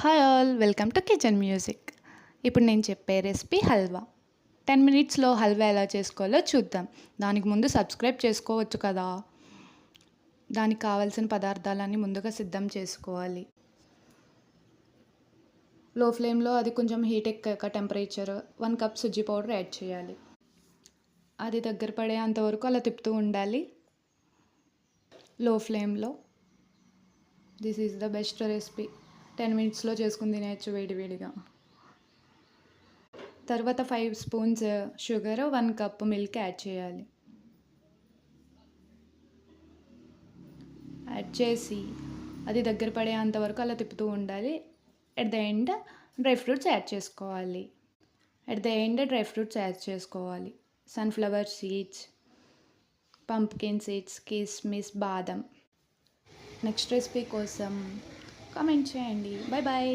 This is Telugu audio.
Hi all welcome to kitchen music. ఇప్పుడు నేను చెప్పే రెసిపీ హల్వా. 10 మినిట్స్లో హల్వా ఎలా చేసుకోవాలో చూద్దాం. దానికి ముందు సబ్స్క్రైబ్ చేసుకోవచ్చు కదా. దానికి కావాల్సిన పదార్థాలన్నీ ముందుగా సిద్ధం చేసుకోవాలి. లో ఫ్లేమ్లో అది కొంచెం హీట్ ఎక్కాక టెంపరేచర్ 1 కప్ సుజ్జి పౌడర్ యాడ్ చేయాలి. అది దగ్గర పడేంత వరకు అలా తిప్పుతూ ఉండాలి లో ఫ్లేమ్లో. This is the best recipe. 10 మినిట్స్లో చేసుకుని తినేయచ్చు వేడివేడిగా. తర్వాత 5 spoons sugar, 1 cup milk add చేయాలి. యాడ్ చేసి అది దగ్గర పడేంత వరకు అలా తిప్పుతూ ఉండాలి. At the end dry fruits add చేసుకోవాలి. సన్ఫ్లవర్ సీడ్స్, పంప్కిన్ సీడ్స్, కిస్మిస్, బాదం. నెక్స్ట్ రెసిపీ కోసం కామెంట్ చేయండి. Bye bye.